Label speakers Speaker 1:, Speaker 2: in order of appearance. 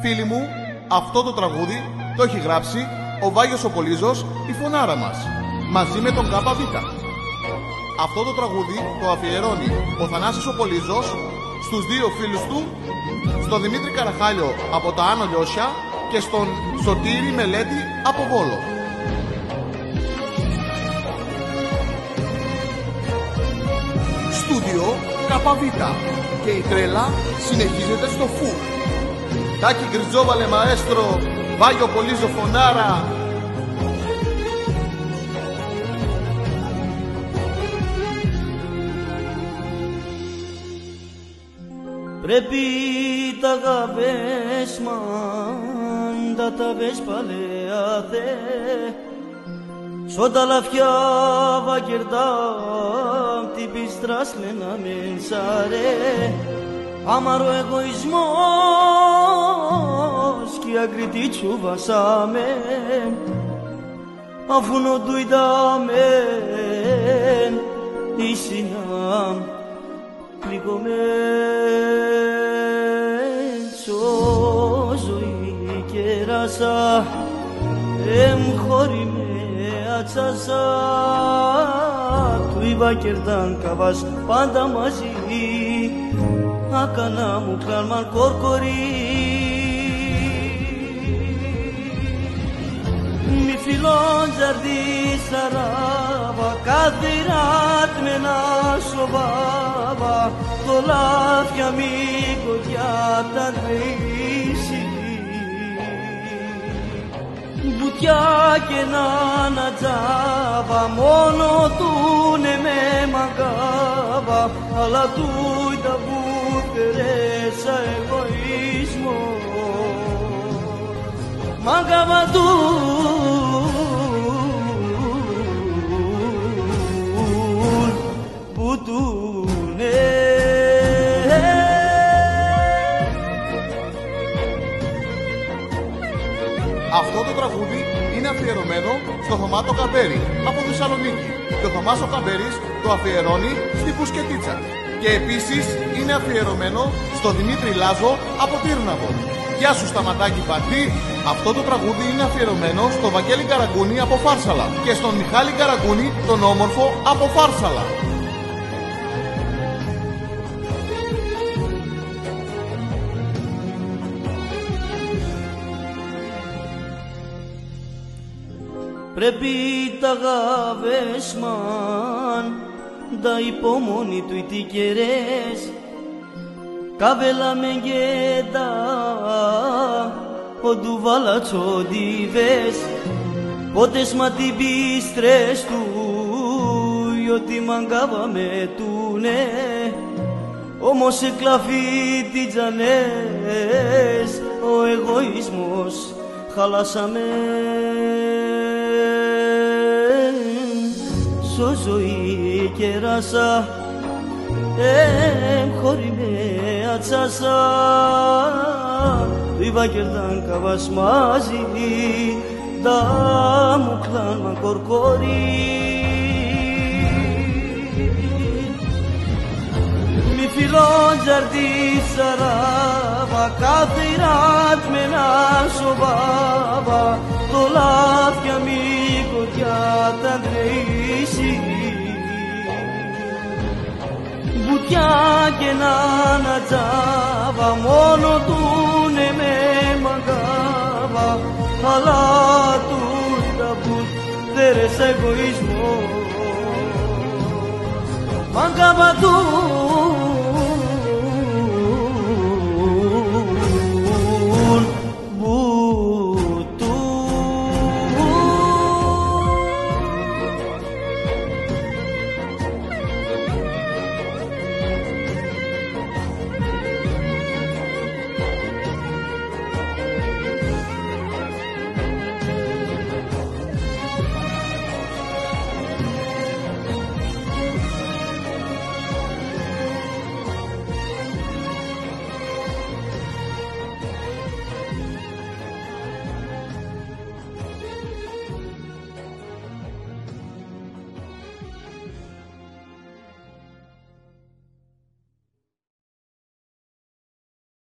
Speaker 1: Φίλοι μου, αυτό το τραγούδι το έχει γράψει ο Βάγιος ο Πολύζος, η φωνάρα μας, μαζί με τον ΚΒ. Αυτό το τραγούδι το αφιερώνει ο Θανάσης ο Πολύζος στους δύο φίλους του, στον Δημήτρη Καραχάλιο από τα Άνω Λιώσια και στον Σωτήρη Μελέτη από Βόλο. Στούντιο ΚΒ και η τρέλα συνεχίζεται στο φου. Τάκη Γκριτζόβαλε μαέστρο, Βάγιο Πολύζο φωνάρα.
Speaker 2: Πρέπει τα γαβές μάντα τα βες παλαιά θε σ' τα λαφιά βαγερδά την πίστρας λένα μενσάρε άμαρο εγωισμός κι ακριτή τσουβασάμε αφού νοτού είδαμε τη συνάμ πληγωμένσο ζωή κέρασα εμχώρη με ατσάσα του είπα κερδάν καβάς πάντα μαζί ακανά μου κλάρμαν κορκορί μη φιλόν τζαρδί σαράβα κάθυράτ με να σοβάβα το λάθια μη κοντιά τα ντρήσει μπουτιά και να τζάβα μόνο του ναι με μαγκάβα αλλά του τα βουτερέσα εγωισμό μαγκάβα του που του ναι.
Speaker 1: Αυτό το τραγούδι είναι αφιερωμένο στο Θωμά το Καμπέρι από Θεσσαλονίκη και ο Θωμάς ο Καμπέρης το αφιερώνει στη Φουσκετίτσα και επίσης είναι αφιερωμένο στο Δημήτρη Λάζο από Τύρναβο. Γεια σου Σταματάκη Παντή. Αυτό το τραγούδι είναι αφιερωμένο στο Βαγγέλη Καραγκούνη από Φάρσαλα και στον Μιχάλη Καραγκούνη τον όμορφο από Φάρσαλα.
Speaker 2: Πρέπει τα γαβές μαν τα υπομονή του οι κερές καβέλα με γέντα ο ντουβάλα τσοντιβές πότες μα την πίστρες του ότι μαγκάβα με τούνε όμως σε κλαφί τι τζανές ο εγωισμός χαλάσαμε σω ζωή κεράσα χωρί με ατσάσα του είπα κερδάν καβάς μαζί τα μου κλάν κορκόρι μη φιλόν τζαρδί σαράβα κάθυράτ με να σοβάβα το λάθια μη κοντιά τα ντρήσει μπουτιά και να τζάβα μόνο του ναι με μαγκάβα αλλά του τα μπουτερές εγωισμό μαγκάβα του